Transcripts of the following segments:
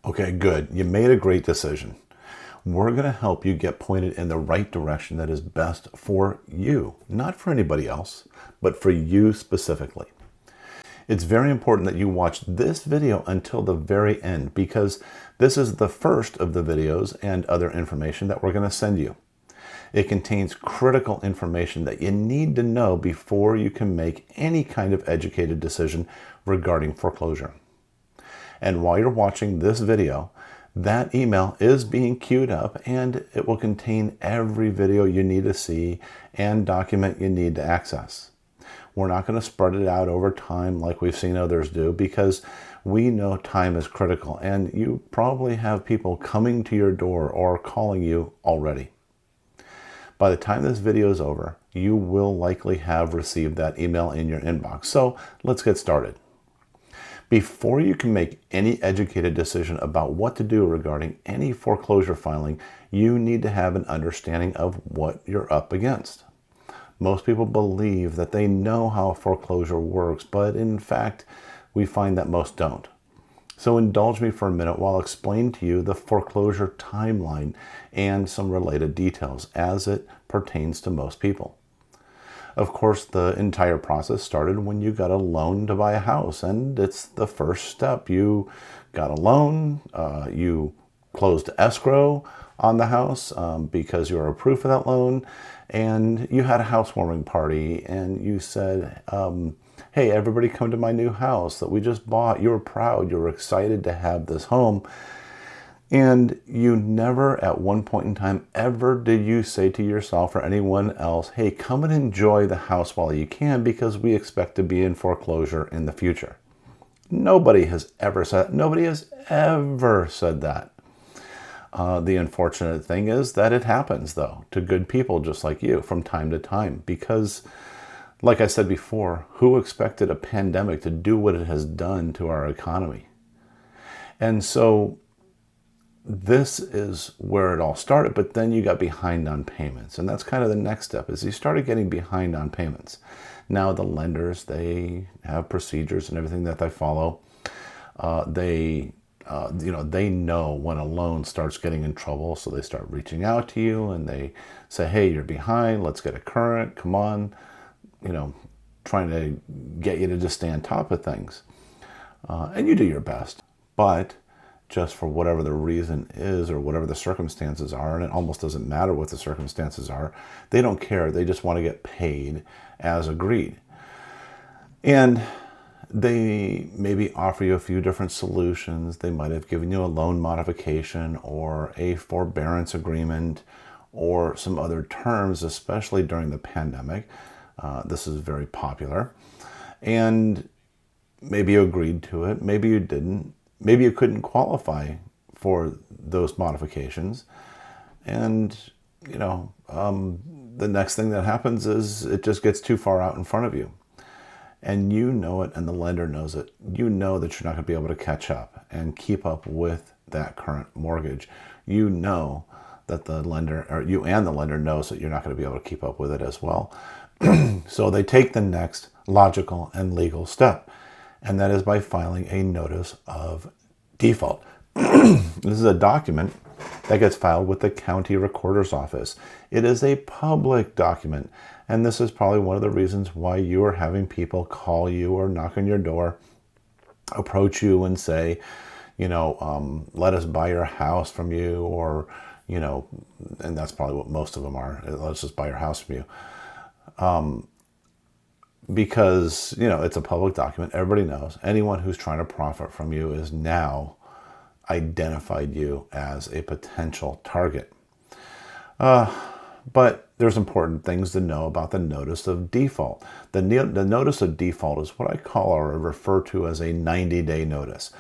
Okay, good. You made a great decision. We're going to help you get pointed in the right direction that is best for you, not for anybody else, but for you specifically. It's very important that you watch this video until the very end because this is the first of the videos and other information that we're going to send you. It contains critical information that you need to know before you can make any kind of educated decision regarding foreclosure. And while you're watching this video, that email is being queued up and it will contain every video you need to see and document you need to access. We're not going to spread it out over time like we've seen others do because we know time is critical and you probably have people coming to your door or calling you already. By the time this video is over, you will likely have received that email in your inbox. So let's get started. Before you can make any educated decision about what to do regarding any foreclosure filing, you need to have an understanding of what you're up against. Most people believe that they know how foreclosure works, but in fact, we find that most don't. So indulge me for a minute while I explain to you the foreclosure timeline and some related details as it pertains to most people. Of course, the entire process started when you got a loan to buy a house, and it's the first step. You got a loan, you closed escrow on the house because you were approved for that loan, and you had a housewarming party, and you said, hey, everybody come to my new house that we just bought. You were proud, you were excited to have this home. And you never at one point in time ever did you say to yourself or anyone else, hey, come and enjoy the house while you can because we expect to be in foreclosure in the future. Nobody has ever said that. Nobody has ever said that. The unfortunate thing is that it happens, though, to good people just like you from time to time because, like I said before, who expected a pandemic to do what it has done to our economy? And so this is where it all started, but then you got behind on payments. And that's kind of the next step is you started getting behind on payments. Now the lenders, they have procedures and everything that they follow. They know when a loan starts getting in trouble. So they start reaching out to you and they say, hey, you're behind. Let's get it current. Come on. Trying to get you to just stay on top of things. And you do your best. But just for whatever the reason is or whatever the circumstances are, and it almost doesn't matter what the circumstances are, they don't care. They just want to get paid as agreed. And they maybe offer you a few different solutions. They might have given you a loan modification or a forbearance agreement or some other terms, especially during the pandemic. This is very popular. And maybe you agreed to it. Maybe you didn't. Maybe you couldn't qualify for those modifications. And, the next thing that happens is it just gets too far out in front of you. And you know it, and the lender knows it. You know that you're not going to be able to catch up and keep up with that current mortgage. You know that the lender, or you and the lender knows that you're not going to be able to keep up with it as well. So they take the next logical and legal step. And that is by filing a notice of default. This is a document that gets filed with the county recorder's office. It is a public document, and this is probably one of the reasons why you are having people call you or knock on your door, approach you and say, let us buy your house from you, or, and that's probably what most of them are. Let's just buy your house from you. Because, it's a public document. Everybody knows. Anyone who's trying to profit from you is now identified you as a potential target. But there's important things to know about the notice of default. The notice of default is what I call or refer to as a 90-day notice.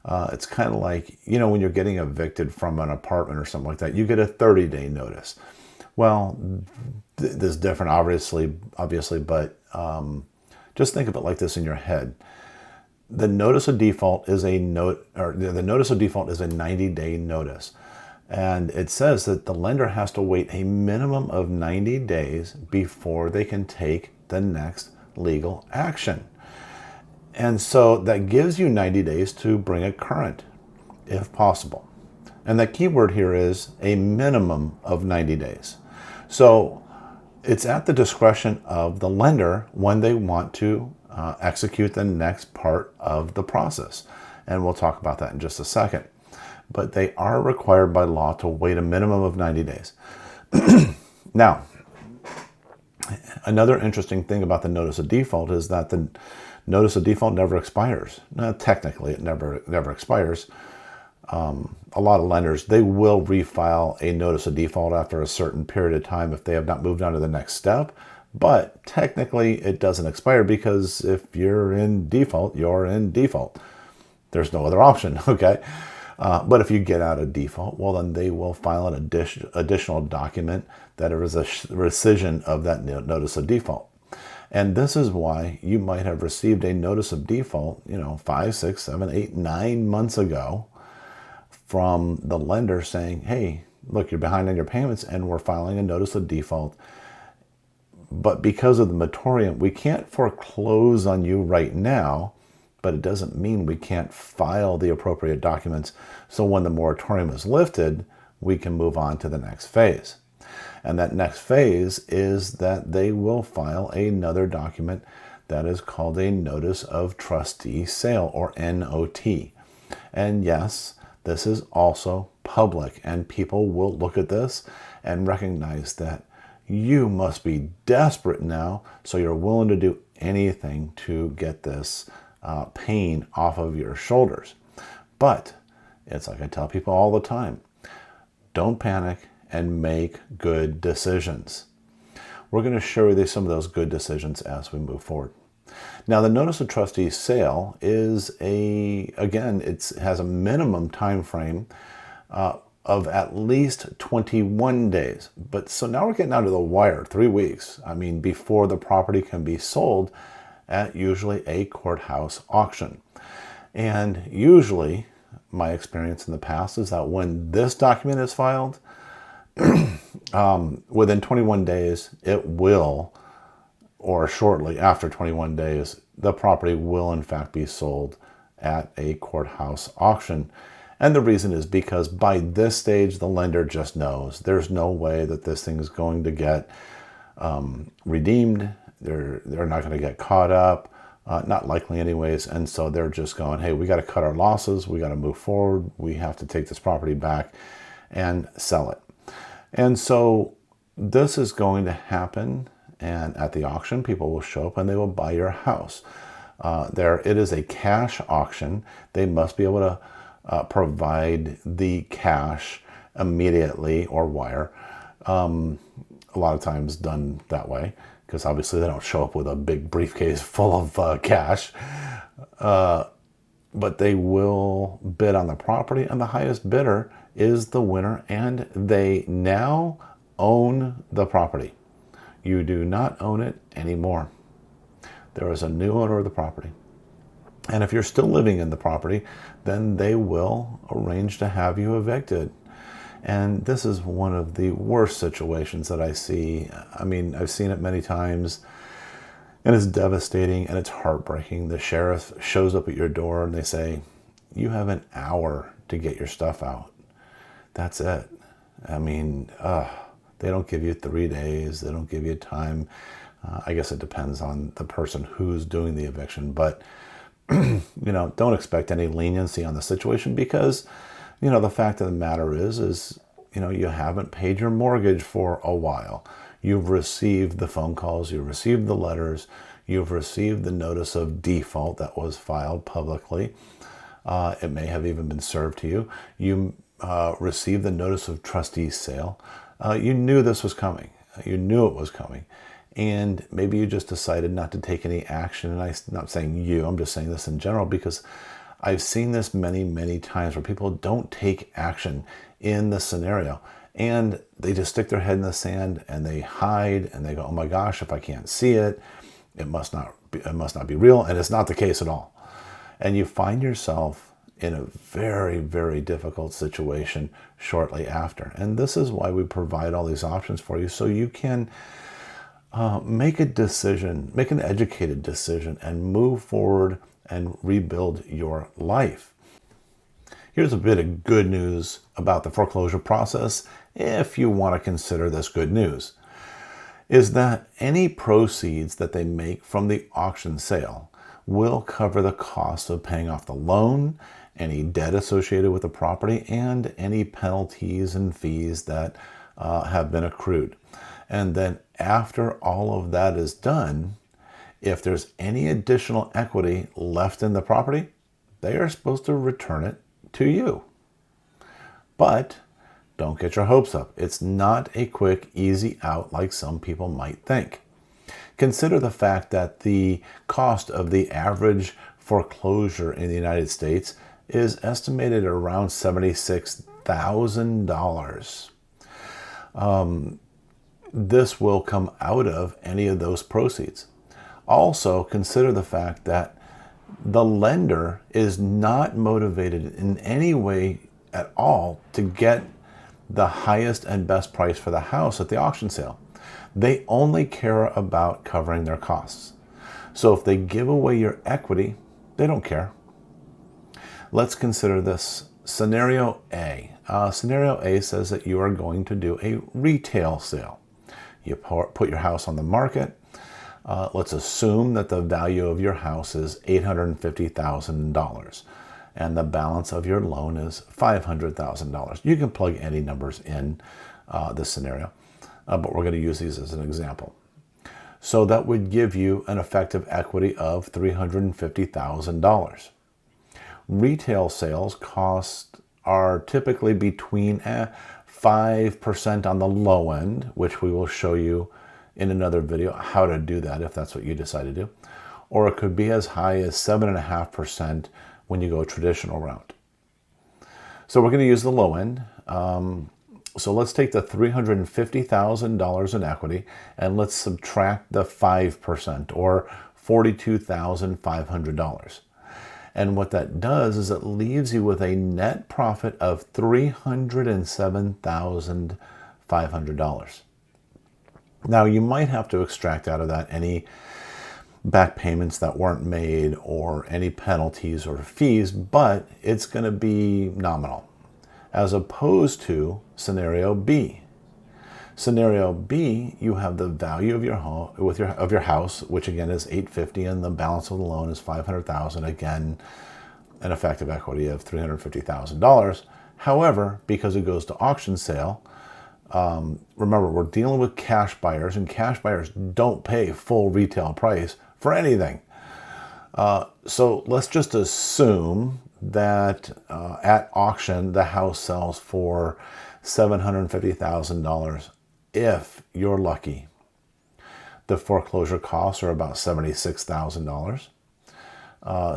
It's kind of like, when you're getting evicted from an apartment or something like that, you get a 30-day notice. Well, this is different, obviously, but just think of it like this in your head. The notice of default is the notice of default is a 90-day notice. And it says that the lender has to wait a minimum of 90 days before they can take the next legal action. And so that gives you 90 days to bring it current. if possible. And the key word here is a minimum of 90 days. So it's at the discretion of the lender when they want to execute the next part of the process. And we'll talk about that in just a second. But they are required by law to wait a minimum of 90 days. Now, another interesting thing about the notice of default is that the notice of default never expires. Technically, it never expires. A lot of lenders, they will refile a notice of default after a certain period of time if they have not moved on to the next step. But technically, it doesn't expire because if you're in default, you're in default. There's no other option, okay? But if you get out of default, well, then they will file an additional document that is a rescission of that notice of default. And this is why you might have received a notice of default, 5, 6, 7, 8, 9 months ago from the lender saying, hey, look, you're behind on your payments and we're filing a notice of default. But because of the moratorium, we can't foreclose on you right now, but it doesn't mean we can't file the appropriate documents. So when the moratorium is lifted, we can move on to the next phase. And that next phase is that they will file another document that is called a Notice of Trustee Sale, or NOT. And yes, this is also public, and people will look at this and recognize that you must be desperate now, so you're willing to do anything to get this pain off of your shoulders. But it's like I tell people all the time, don't panic and make good decisions. We're going to show you some of those good decisions as we move forward. Now, the Notice of Trustee Sale is it has a minimum time frame of at least 21 days. But so now we're getting down to the wire, 3 weeks. Before the property can be sold at usually a courthouse auction. And usually, my experience in the past is that when this document is filed, within 21 days, it will, or shortly after 21 days, the property will in fact be sold at a courthouse auction. And the reason is because by this stage, the lender just knows there's no way that this thing is going to get redeemed. They're not going to get caught up, not likely anyways. And so they're just going, hey, we got to cut our losses. We got to move forward. We have to take this property back and sell it. And so this is going to happen. And at the auction, people will show up and they will buy your house. It is a cash auction. They must be able to provide the cash immediately or wire. A lot of times done that way, because obviously they don't show up with a big briefcase full of cash. But they will bid on the property, and the highest bidder is the winner, and they now own the property. You do not own it anymore. There is a new owner of the property. And if you're still living in the property, then they will arrange to have you evicted. And this is one of the worst situations that I see. I've seen it many times, and it's devastating and it's heartbreaking. The sheriff shows up at your door and they say, you have an hour to get your stuff out. That's it. They don't give you 3 days. They don't give you time. I guess it depends on the person who's doing the eviction. But, don't expect any leniency on the situation, because, the fact of the matter is, you haven't paid your mortgage for a while. You've received the phone calls. You've received the letters. You've received the notice of default that was filed publicly. It may have even been served to you. You received the notice of trustee sale. You knew this was coming. You knew it was coming. And maybe you just decided not to take any action. And I'm not saying you, I'm just saying this in general, because I've seen this many, many times where people don't take action in the scenario. And they just stick their head in the sand and they hide and they go, oh my gosh, if I can't see it, it must not be real. And it's not the case at all. And you find yourself in a very, very difficult situation shortly after. And this is why we provide all these options for you, so you can make a decision, make an educated decision, and move forward and rebuild your life. Here's a bit of good news about the foreclosure process, if you want to consider this good news, is that any proceeds that they make from the auction sale will cover the cost of paying off the loan, any debt associated with the property, and any penalties and fees that have been accrued. And then after all of that is done, if there's any additional equity left in the property, they are supposed to return it to you. But don't get your hopes up. It's not a quick, easy out like some people might think. Consider the fact that the cost of the average foreclosure in the United States is estimated around $76,000. This will come out of any of those proceeds. Also, consider the fact that the lender is not motivated in any way at all to get the highest and best price for the house at the auction sale. They only care about covering their costs. So if they give away your equity, they don't care. Let's consider this. Scenario A. Scenario A says that you are going to do a retail sale. You put your house on the market. Let's assume that the value of your house is $850,000 and the balance of your loan is $500,000. You can plug any numbers in this scenario, but we're going to use these as an example. So that would give you an effective equity of $350,000. Retail sales costs are typically between 5% on the low end, which we will show you in another video how to do that if that's what you decide to do. Or it could be as high as 7.5% when you go traditional route. So we're going to use the low end. So let's take the $350,000 in equity and let's subtract the 5% or $42,500. And what that does is it leaves you with a net profit of $307,500. Now, you might have to extract out of that any back payments that weren't made or any penalties or fees, but it's going to be nominal, as opposed to scenario B. Scenario B, you have the value of your home of your house, which again is $850,000, and the balance of the loan is $500,000. Again, an effective equity of $350,000. However, because it goes to auction sale, remember, we're dealing with cash buyers, and cash buyers don't pay full retail price for anything. So let's just assume that at auction, the house sells for $750,000 if you're lucky. The foreclosure costs are about $76,000.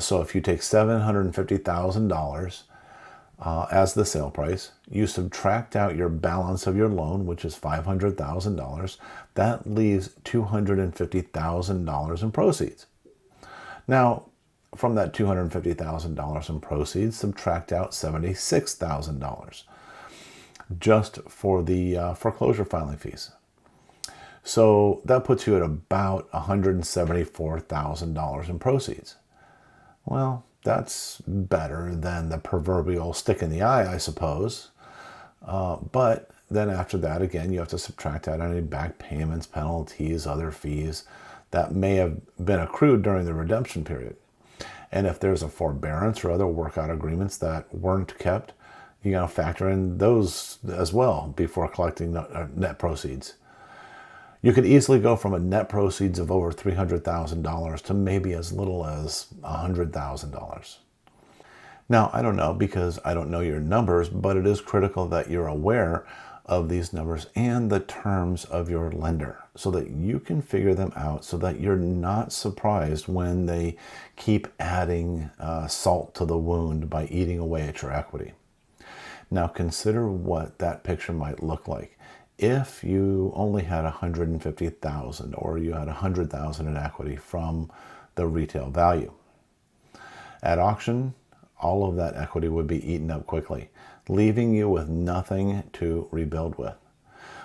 So if you take $750,000 as the sale price, you subtract out your balance of your loan, which is $500,000, that leaves $250,000 in proceeds. Now, from that $250,000 in proceeds, subtract out $76,000 just for the foreclosure filing fees. So that puts you at about $174,000 in proceeds. Well, that's better than the proverbial stick in the eye, I suppose. But then after that, again, you have to subtract out any back payments, penalties, other fees that may have been accrued during the redemption period. And if there's a forbearance or other workout agreements that weren't kept, you got to factor in those as well before collecting net proceeds. You could easily go from a net proceeds of over $300,000 to maybe as little as $100,000. Now, I don't know because I don't know your numbers, but it is critical that you're aware of these numbers and the terms of your lender so that you can figure them out so that you're not surprised when they keep adding salt to the wound by eating away at your equity. Now consider what that picture might look like. If you only had $150,000 or you had $100,000 in equity from the retail value. At auction, all of that equity would be eaten up quickly, leaving you with nothing to rebuild with.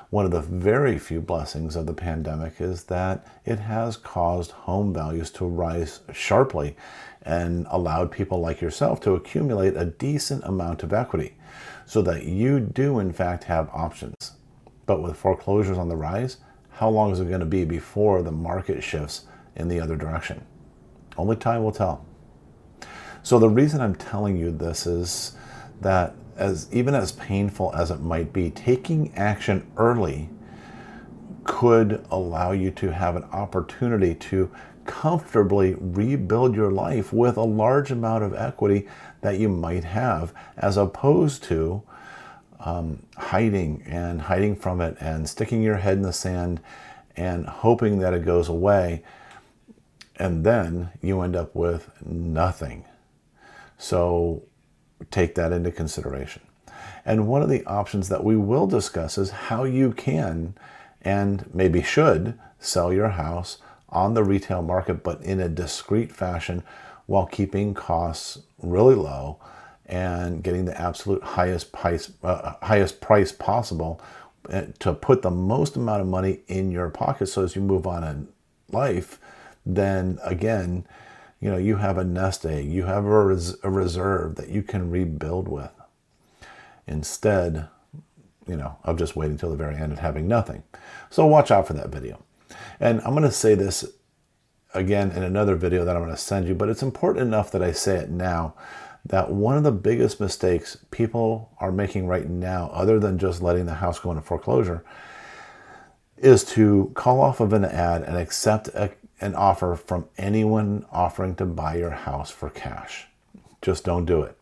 One of the very few blessings of the pandemic is that it has caused home values to rise sharply and allowed people like yourself to accumulate a decent amount of equity so that you do in fact have options. But with foreclosures on the rise, how long is it going to be before the market shifts in the other direction? Only time will tell. So the reason I'm telling you this is that even as painful as it might be, taking action early could allow you to have an opportunity to comfortably rebuild your life with a large amount of equity that you might have, as opposed to hiding from it and sticking your head in the sand and hoping that it goes away, and then you end up with nothing. So take that into consideration. And one of the options that we will discuss is how you can and maybe should sell your house on the retail market, but in a discreet fashion while keeping costs really low and getting the absolute highest price possible to put the most amount of money in your pocket. So as you move on in life, then again, you have a nest egg, you have a reserve that you can rebuild with, instead, of just waiting till the very end and having nothing. So watch out for that video. And I'm going to say this again in another video that I'm going to send you, but it's important enough that I say it now, that one of the biggest mistakes people are making right now, other than just letting the house go into foreclosure, is to call off of an ad and accept an offer from anyone offering to buy your house for cash. Just don't do it.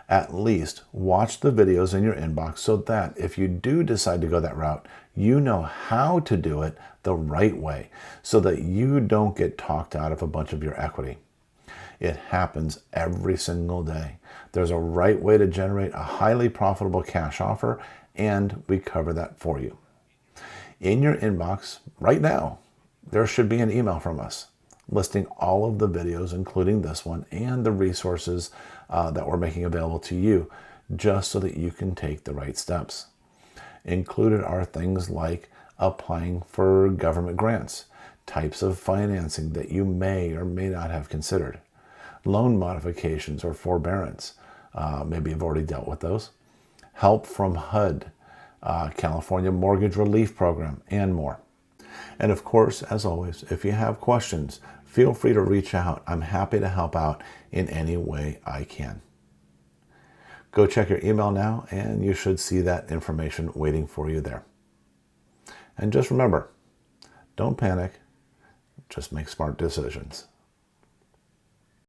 At least watch the videos in your inbox so that if you do decide to go that route, you know how to do it the right way so that you don't get talked out of a bunch of your equity. It happens every single day. There's a right way to generate a highly profitable cash offer, and we cover that for you. In your inbox right now, there should be an email from us listing all of the videos, including this one, and the resources that we're making available to you, just so that you can take the right steps. Included are things like applying for government grants, types of financing that you may or may not have considered, loan modifications or forbearance, maybe you've already dealt with those, help from HUD, California Mortgage Relief Program, and more. And of course, as always, if you have questions, feel free to reach out. I'm happy to help out in any way I can. Go check your email now, and you should see that information waiting for you there. And just remember, don't panic, just make smart decisions.